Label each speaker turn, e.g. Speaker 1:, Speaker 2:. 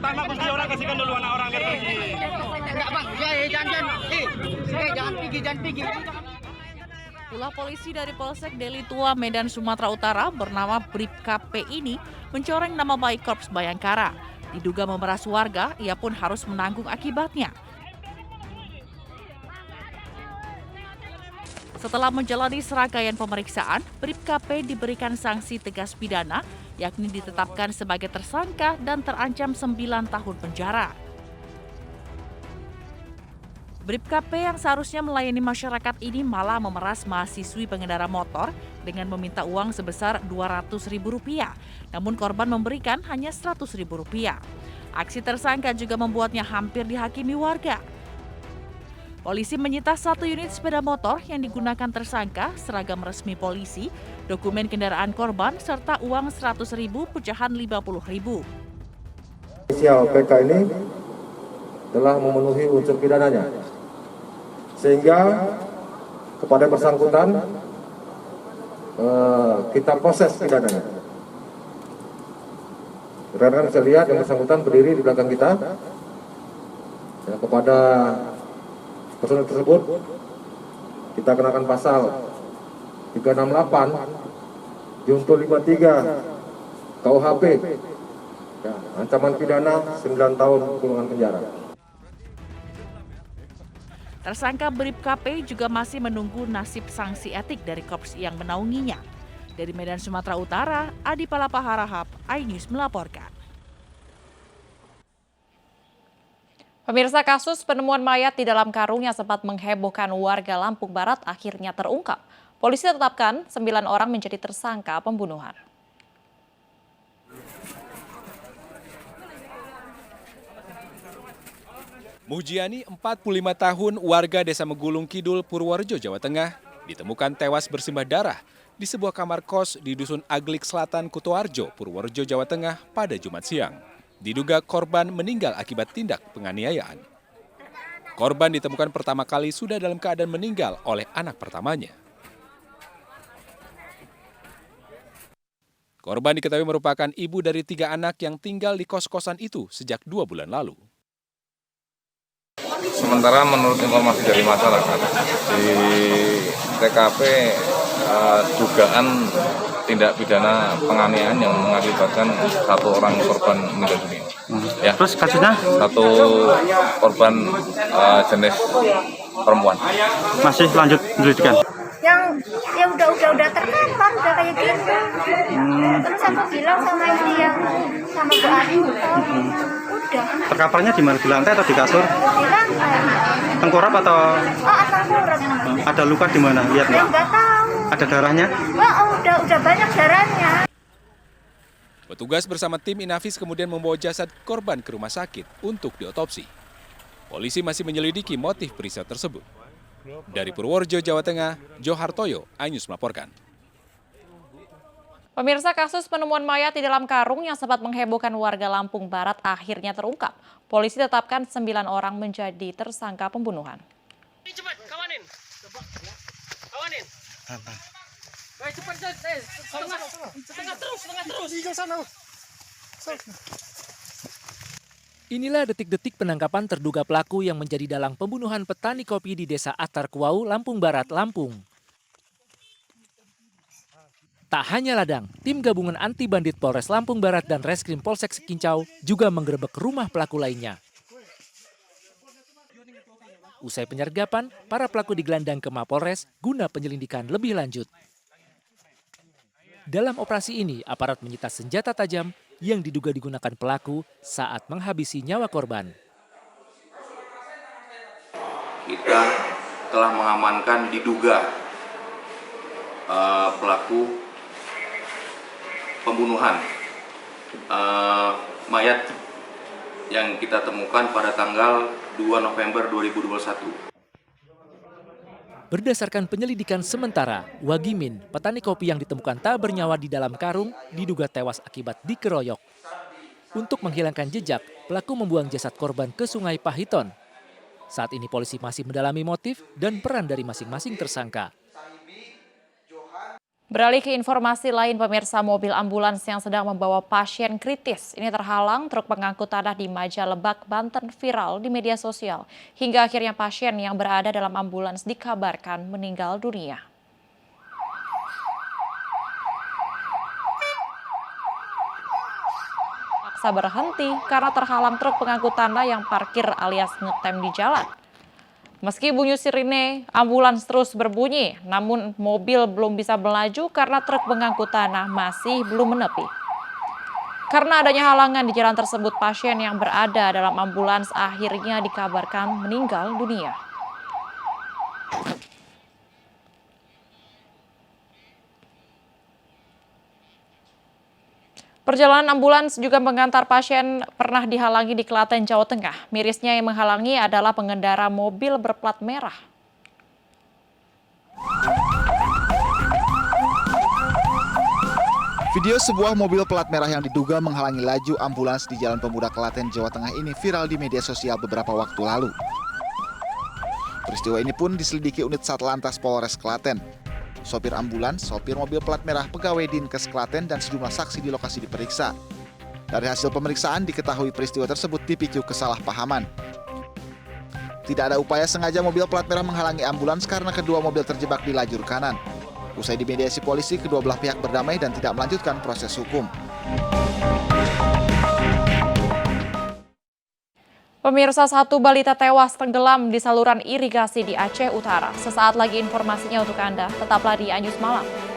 Speaker 1: pertama kunci orang kasihkan dulu anak orang biar pergi.
Speaker 2: Enggak bang, jangan pergi.
Speaker 3: Ulah polisi dari Polsek Deli Tua, Medan, Sumatera Utara bernama Bribka P ini mencoreng nama baik Korps Bayangkara. Diduga memeras warga, ia pun harus menanggung akibatnya. Setelah menjalani serangkaian pemeriksaan, Bribka P diberikan sanksi tegas pidana, yakni ditetapkan sebagai tersangka dan terancam 9 tahun penjara. Bribka P yang seharusnya melayani masyarakat ini malah memeras mahasiswi pengendara motor dengan meminta uang sebesar Rp200.000. Namun korban memberikan hanya Rp100.000. Aksi tersangka juga membuatnya hampir dihakimi warga. Polisi menyita 1 unit sepeda motor yang digunakan tersangka, seragam resmi polisi, dokumen kendaraan korban, serta uang Rp100.000 pecahan Rp50.000.
Speaker 4: Inisial PK ini telah memenuhi unsur pidananya, sehingga kepada bersangkutan kita proses pidananya. Rekan-rekan bisa lihat yang bersangkutan berdiri di belakang kita. Ya, kepada personel tersebut kita kenakan pasal 368 junto 53 KUHP, ya, ancaman pidana 9 tahun kurungan penjara.
Speaker 3: Tersangka Bribka P juga masih menunggu nasib sanksi etik dari korps yang menaunginya. Dari Medan, Sumatera Utara, Adi Palapa Harahap, iNews melaporkan.
Speaker 5: Pemirsa, kasus penemuan mayat di dalam karung yang sempat menghebohkan warga Lampung Barat akhirnya terungkap. Polisi tetapkan 9 orang menjadi tersangka pembunuhan.
Speaker 6: Mujiani, 45 tahun, warga Desa Megulung Kidul, Purworejo, Jawa Tengah, ditemukan tewas bersimbah darah di sebuah kamar kos di Dusun Aglik Selatan, Kutoarjo, Purworejo, Jawa Tengah pada Jumat siang. Diduga korban meninggal akibat tindak penganiayaan. Korban ditemukan pertama kali sudah dalam keadaan meninggal oleh anak pertamanya. Korban diketahui merupakan ibu dari 3 anak yang tinggal di kos-kosan itu sejak 2 bulan lalu.
Speaker 7: Sementara menurut informasi dari masyarakat, di TKP dugaan tindak pidana penganiayaan yang mengakibatkan 1 orang korban meninggal dunia. Ya.
Speaker 8: Terus kasusnya?
Speaker 7: 1 korban jenis perempuan.
Speaker 8: Masih lanjut penyelidikan?
Speaker 9: Yang ya udah terkapar, udah kayak gitu. Terus aku bilang sama ini yang sama Bu Ari, udah.
Speaker 8: Terkaparnya di mana? Di lantai atau di kasur?
Speaker 9: Di lantai.
Speaker 8: Tengkorap atau?
Speaker 9: Oh, tengkurap.
Speaker 8: Ada luka di mana? Lihat nggak?
Speaker 9: Nggak tahu.
Speaker 8: Ada darahnya?
Speaker 9: Oh, udah banyak darahnya.
Speaker 6: Petugas bersama tim Inafis kemudian membawa jasad korban ke rumah sakit untuk diotopsi. Polisi masih menyelidiki motif peristiwa tersebut. Dari Purworejo, Jawa Tengah, Johartoyo, iNews melaporkan.
Speaker 5: Pemirsa, kasus penemuan mayat di dalam karung yang sempat menghebohkan warga Lampung Barat akhirnya terungkap. Polisi tetapkan 9 orang menjadi tersangka pembunuhan.
Speaker 1: Cepat, kawanin. Kawanin. Cepat, setengah terus.
Speaker 10: Inilah detik-detik penangkapan terduga pelaku yang menjadi dalang pembunuhan petani kopi di Desa Atar Kuau, Lampung Barat, Lampung. Tak hanya ladang, tim gabungan anti bandit Polres Lampung Barat dan Reskrim Polsek Sekincau juga menggerebek rumah pelaku lainnya. Usai penyergapan, para pelaku digelandang ke Mapolres guna penyelidikan lebih lanjut. Dalam operasi ini, aparat menyita senjata tajam yang diduga digunakan pelaku saat menghabisi nyawa korban.
Speaker 11: Kita telah mengamankan diduga pelaku pembunuhan mayat yang kita temukan pada tanggal 2 November 2021.
Speaker 10: Berdasarkan penyelidikan sementara, Wagimin, petani kopi yang ditemukan tak bernyawa di dalam karung, diduga tewas akibat dikeroyok. Untuk menghilangkan jejak, pelaku membuang jasad korban ke Sungai Pahiton. Saat ini polisi masih mendalami motif dan peran dari masing-masing tersangka.
Speaker 5: Beralih ke informasi lain, pemirsa, mobil ambulans yang sedang membawa pasien kritis ini terhalang truk pengangkut tanah di Majalebak, Banten viral di media sosial. Hingga akhirnya pasien yang berada dalam ambulans dikabarkan meninggal dunia. Paksa berhenti karena terhalang truk pengangkut tanah yang parkir alias ngetem di jalan. Meski bunyi sirine, ambulans terus berbunyi, namun mobil belum bisa melaju karena truk pengangkut tanah masih belum menepi. Karena adanya halangan di jalan tersebut, pasien yang berada dalam ambulans akhirnya dikabarkan meninggal dunia. Perjalanan ambulans juga mengantar pasien pernah dihalangi di Klaten, Jawa Tengah. Mirisnya yang menghalangi adalah pengendara mobil berplat merah.
Speaker 2: Video sebuah mobil plat merah yang diduga menghalangi laju ambulans di Jalan Pemuda Klaten, Jawa Tengah ini viral di media sosial beberapa waktu lalu. Peristiwa ini pun diselidiki unit Satlantas Polres Klaten. Sopir ambulans, sopir mobil plat merah, pegawai Dinkes Klaten, dan sejumlah saksi di lokasi diperiksa. Dari hasil pemeriksaan diketahui peristiwa tersebut dipicu kesalahpahaman. Tidak ada upaya sengaja mobil plat merah menghalangi ambulans karena kedua mobil terjebak di lajur kanan. Usai dimediasi polisi, kedua belah pihak berdamai dan tidak melanjutkan proses hukum.
Speaker 5: Pemirsa, satu balita tewas tenggelam di saluran irigasi di Aceh Utara. Sesaat lagi informasinya untuk Anda, tetaplah di Anyus Malam.